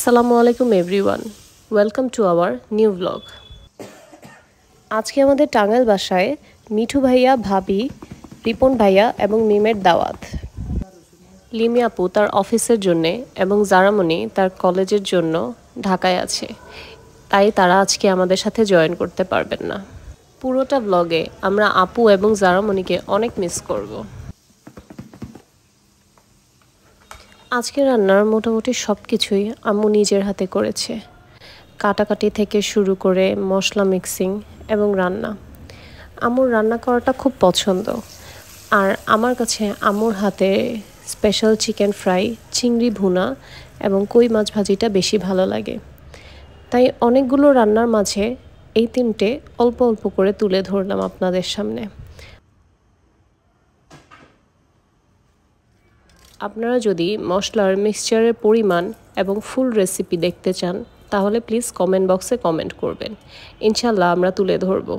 আসসালামু আলাইকুম everyone, welcome to our new blog. আজকে আমাদের টাঙ্গাইল বাসায় মিঠু ভাইয়া, ভাবি, রিপন ভাইয়া এবং মিমের দাওয়াত। লিমি আপু তার অফিসের জন্যে এবং জারামণি তার কলেজের জন্য ঢাকায় আছে, তাই তারা আজকে আমাদের সাথে জয়েন করতে পারবেন না। পুরোটা ব্লগে আমরা আপু এবং জারামণিকে অনেক মিস করব। আজকে রান্নার মোটামুটি সব কিছুই আম্মু নিজের হাতে করেছে, কাটাকাটি থেকে শুরু করে মশলা মিক্সিং এবং রান্না। আম্মুর রান্না করাটা খুব পছন্দ, আর আমার কাছে আম্মুর হাতে স্পেশাল চিকেন ফ্রাই, চিংড়ি ভুনা এবং কই মাছ ভাজিটা বেশি ভালো লাগে। তাই অনেকগুলো রান্নার মাঝে এই তিনটে অল্প অল্প করে তুলে ধরলাম আপনাদের সামনে। আপনারা যদি মশলার মিক্সচারের পরিমাণ এবং ফুল রেসিপি দেখতে চান তাহলে প্লিজ কমেন্ট বক্সে কমেন্ট করবেন, ইনশাল্লাহ আমরা তুলে ধরব।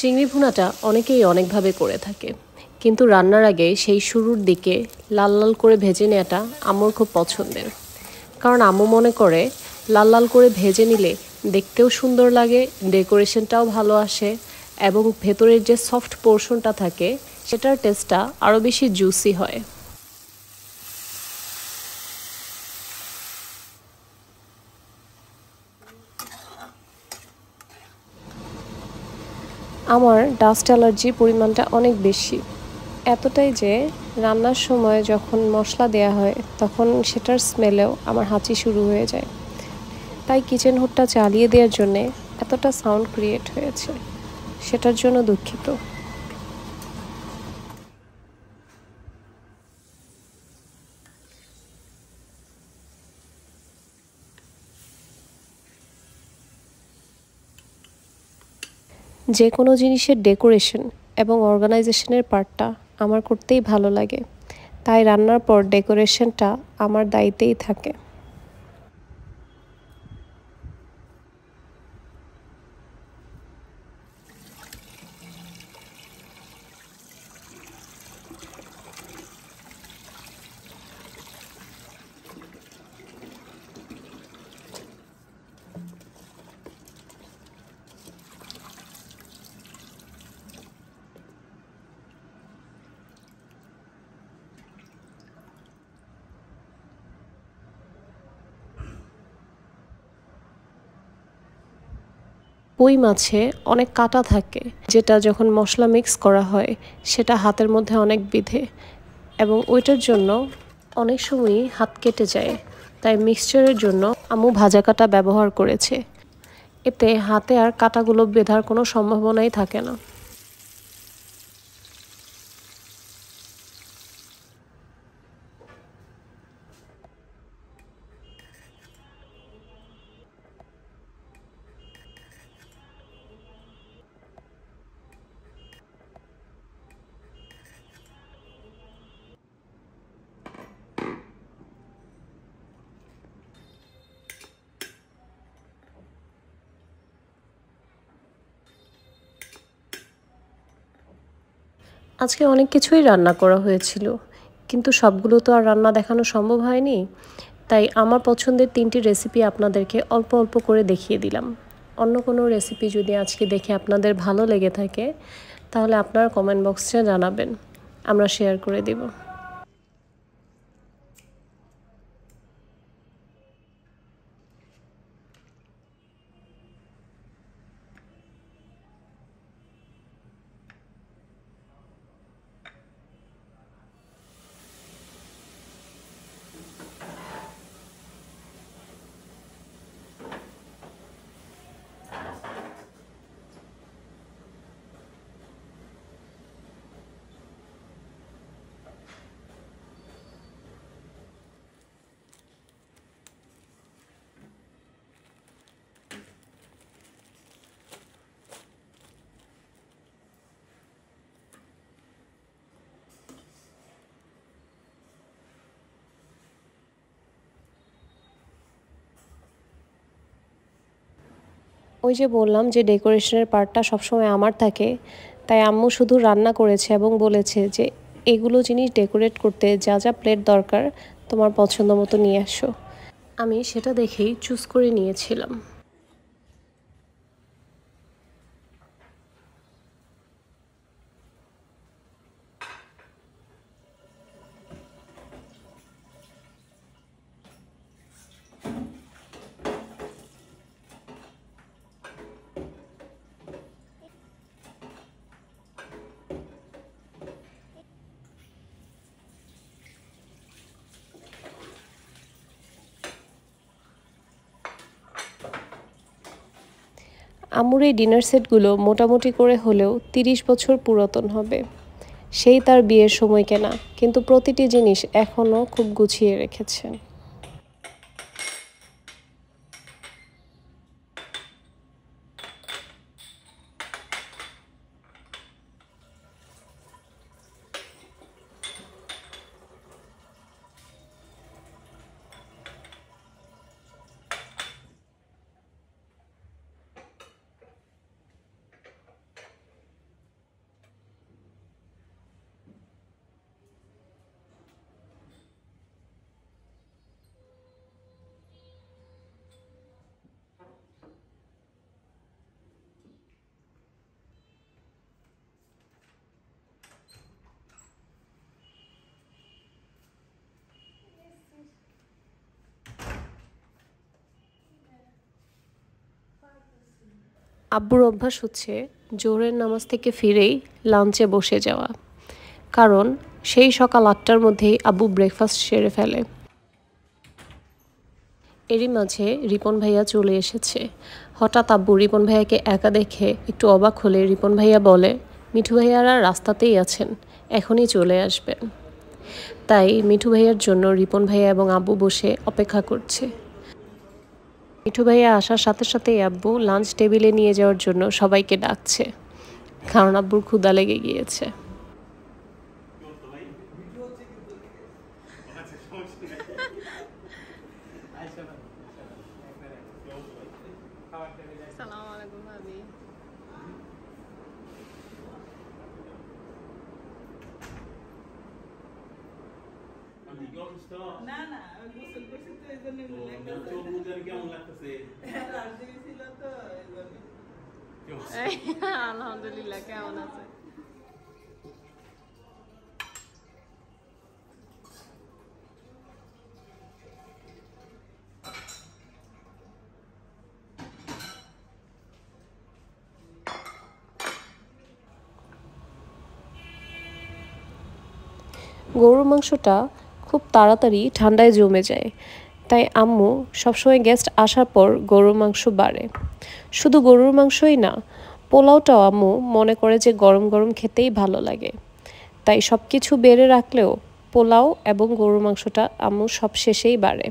চিংড়ি ভুনাটা অনেকেই অনেকভাবে করে থাকে, কিন্তু রান্নার আগে সেই শুরুর দিকে লাল লাল করে ভেজে নেওয়াটা আম্মুর খুব পছন্দের। কারণ আম্মু মনে করে লাল লাল করে ভেজে নিলে দেখতেও সুন্দর লাগে, ডেকোরেশনটাও ভালো আসে এবং ভেতরের যে সফট পোর্শনটা থাকে সেটার টেস্টটা আরও বেশি জুসি হয়। আমার ডাস্ট অ্যালার্জির পরিমাণটা অনেক বেশি, এতটাই যে রান্নার সময় যখন মশলা দেয়া হয় তখন সেটার স্মেলেও আমার হাঁচি শুরু হয়ে যায়। তাই কিচেন হুডটা চালিয়ে দেওয়ার জন্যে এতটা সাউন্ড ক্রিয়েট হয়েছে, সেটার জন্য দুঃখিত। যে কোনো জিনিসের ডেকোরেশন এবং অর্গানাইজেশনের পার্টটা আমার করতেই ভালো লাগে, তাই রান্নার পর ডেকোরেশনটা আমার দায়িত্বেই থাকে। কই মাছে অনেক কাঁটা থাকে, যেটা যখন মশলা মিক্স করা হয় সেটা হাতের মধ্যে অনেক বিধে এবং ওইটার জন্য অনেক সময়ই হাত কেটে যায়। তাই মিক্সচারের জন্য আম্মু ভাজা কাঁটা ব্যবহার করেছে, এতে হাতে আর কাঁটাগুলো বেঁধার কোনো সম্ভাবনাই থাকে না। আজকে অনেক কিছুই রান্না করা হয়েছিল, কিন্তু সবগুলো তো আর রান্না দেখানো সম্ভব হয়নি। তাই আমার পছন্দের 3টি রেসিপি আপনাদেরকে অল্প অল্প করে দেখিয়ে দিলাম। অন্য কোনো রেসিপি যদি আজকে দেখে আপনাদের ভালো লেগে থাকে তাহলে আপনারা কমেন্ট বক্সে জানাবেন, আমরা শেয়ার করে দিব। ওই যে বললাম যে ডেকোরেশনের পার্টটা সবসময় আমার থাকে, তাই আম্মু শুধু রান্না করেছে এবং বলেছে যে এগুলো জিনিস ডেকোরেট করতে যা যা প্লেট দরকার তোমার পছন্দ মতো নিয়ে আসো। আমি সেটা দেখেই চুজ করে নিয়েছিলাম। আম্মুর এই ডিনার সেটগুলো মোটামুটি করে হলেও 30 বছর পুরাতন হবে। সেই তার বিয়ের সময় কেনা, কিন্তু প্রতিটি জিনিস এখনও খুব গুছিয়ে রেখেছে। আব্বুর অভ্যাস হচ্ছে জোহরের নামাজ থেকে ফিরেই লাঞ্চে বসে যাওয়া, কারণ সেই সকাল 8টার মধ্যেই আব্বু ব্রেকফাস্ট সেরে ফেলে। এরই মাঝে রিপন ভাইয়া চলে এসেছে। হঠাৎ আব্বু রিপন ভাইয়াকে একা দেখে একটু অবাক হলে রিপন ভাইয়া বলে, মিঠু ভাইয়ারা রাস্তাতেই আছেন, এখনই চলে আসবেন। তাই মিঠু ভাইয়ার জন্য রিপন ভাইয়া এবং আব্বু বসে অপেক্ষা করছে। মিঠু ভাইয়া আসার সাথে সাথেই আব্বু লাঞ্চ টেবিলে নিয়ে যাওয়ার জন্য সবাইকে ডাকছে, কারণ আব্বুর ক্ষুধা লেগে গিয়েছে। না না গোসল করছি তো এইজন্য কেমন লাগতেছে? রাজনীতি ছিল তো এইজন্য। আলহামদুলিল্লাহ, কেমন আছে? গরুর মাংসটা খুব তাড়াতাড়ি ঠান্ডায় জমে যায়, তাই আম্মু সবসময় গেস্ট আসার পর গরুর মাংস বাড়ে। শুধু গরুর মাংসই না, পোলাওটাও আম্মু মনে করে যে গরম গরম খেতেই ভালো লাগে, তাই সব কিছু বেড়ে রাখলেও পোলাও এবং গরুর মাংসটা আম্মু সব শেষেই বাড়ে।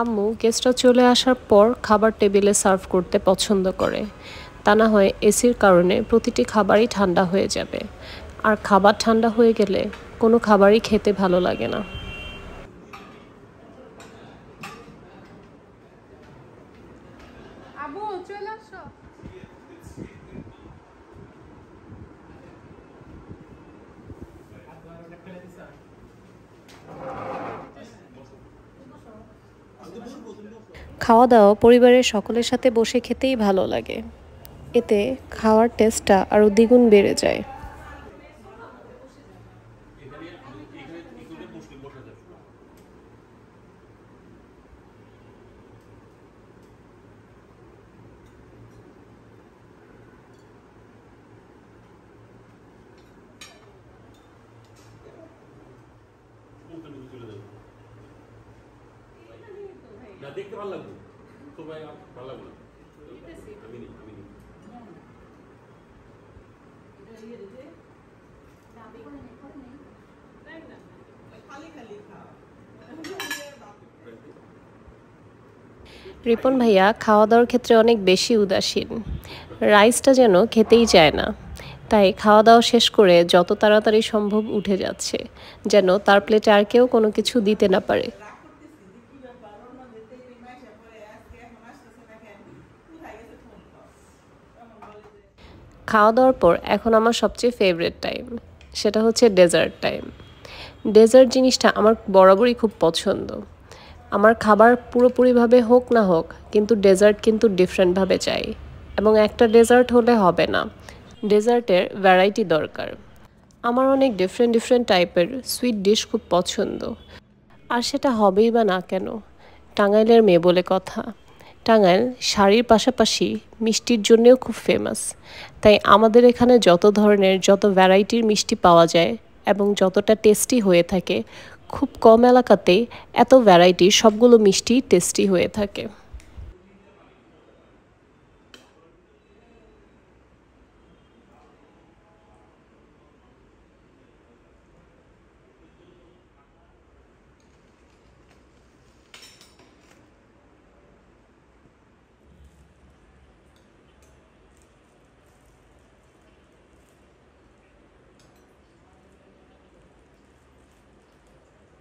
আম্মু গেস্টরা চলে আসার পর খাবার টেবিলে সার্ভ করতে পছন্দ করে, তা না হয় এসির কারণে প্রতিটি খাবারই ঠান্ডা হয়ে যাবে, আর খাবার ঠান্ডা হয়ে গেলে কোনো খাবারই খেতে ভালো লাগে না। আবু চলে আসো। খাওয়া দাওয়া পরিবারের সকলের সাথে বসে খেতেই ভালো লাগে, এতে খাওয়ার টেস্টটা আরও দ্বিগুণ বেড়ে যায়। দেখতে ভালো লাগবে তো ভাই, ভালো লাগবে না। আমি নি রিপন ভাইয়া খাওয়া দাওয়ার ক্ষেত্রে অনেক বেশি উদাসীন, রাইসটা যেন খেতেই চায় না। তাই খাওয়া দাওয়া শেষ করে যত তাড়াতাড়ি সম্ভব উঠে যাচ্ছে, যেন তার প্লেটে আর কেউ কোনো কিছু দিতে না পারে। রাগ করতেছি যে কি ব্যাপার অন্য যেতে মাইশা পরে আজকে এখন আসতেছে না কেন, কোথায় গেছে ফোন কর, তখন বলে যে খাওয়া দাওয়ার পর এখন আমার সবচেয়ে ফেভারিট টাইম, সেটা হচ্ছে ডেজার্ট টাইম। ডেজার্ট জিনিসটা আমার বরাবরই খুব পছন্দ। আমার খাবার পুরোপুরিভাবে হোক না হোক, কিন্তু ডেজার্ট কিন্তু ডিফারেন্টভাবে চাই। এবং একটা ডেজার্ট হলে হবে না, ডেজার্টের ভ্যারাইটি দরকার। আমার অনেক ডিফারেন্ট ডিফারেন্ট টাইপের সুইট ডিশ খুব পছন্দ। আর সেটা হবেই বা না কেন, টাঙ্গাইলের মেয়ে বলে কথা। টাঙ্গাইল শাড়ির পাশাপাশি মিষ্টির জন্যেও খুব ফেমাস। তাই আমাদের এখানে যত ধরনের যত ভ্যারাইটির মিষ্টি পাওয়া যায় এবং যতটা টেস্টি হয়ে থাকে, খুব কম এলাকাতেই এত ভ্যারাইটির সবগুলো মিষ্টি টেস্টি হয়ে থাকে।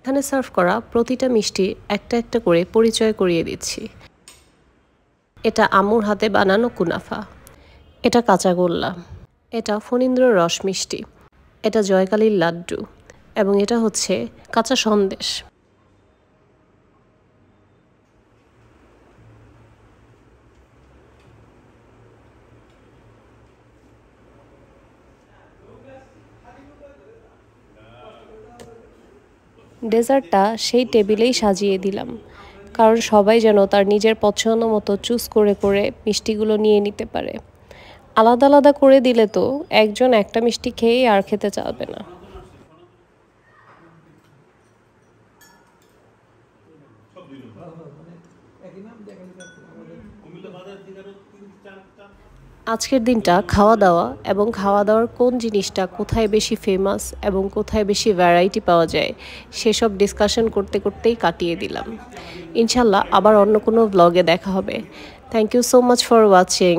এখানে সার্ভ করা প্রতিটা মিষ্টি একটা একটা করে পরিচয় করিয়ে দিচ্ছি। এটা আম্মুর হাতে বানানো কুনাফা, এটা কাঁচাগোল্লা, এটা ফণীন্দ্র রস মিষ্টি, এটা জয়কালীর লাড্ডু, এবং এটা হচ্ছে কাঁচা সন্দেশ। ডেজার্টটা সেই টেবিলেই সাজিয়ে দিলাম, কারণ সবাই যেন তার নিজের পছন্দ মতো চুজ করে করে মিষ্টিগুলো নিয়ে নিতে পারে। আলাদা আলাদা করে দিলে তো একজন একটা মিষ্টি খেয়েই আর খেতে চাইবে না। আজকের দিনটা খাওয়া দাওয়া এবং খাওয়া দাওয়ার কোন জিনিসটা কোথায় বেশি ফেমাস এবং কোথায় বেশি ভ্যারাইটি পাওয়া যায় সেসব ডিসকাশন করতে করতেই কাটিয়ে দিলাম। ইনশাল্লাহ আবার অন্য কোনো ব্লগে দেখা হবে। Thank you so much for watching.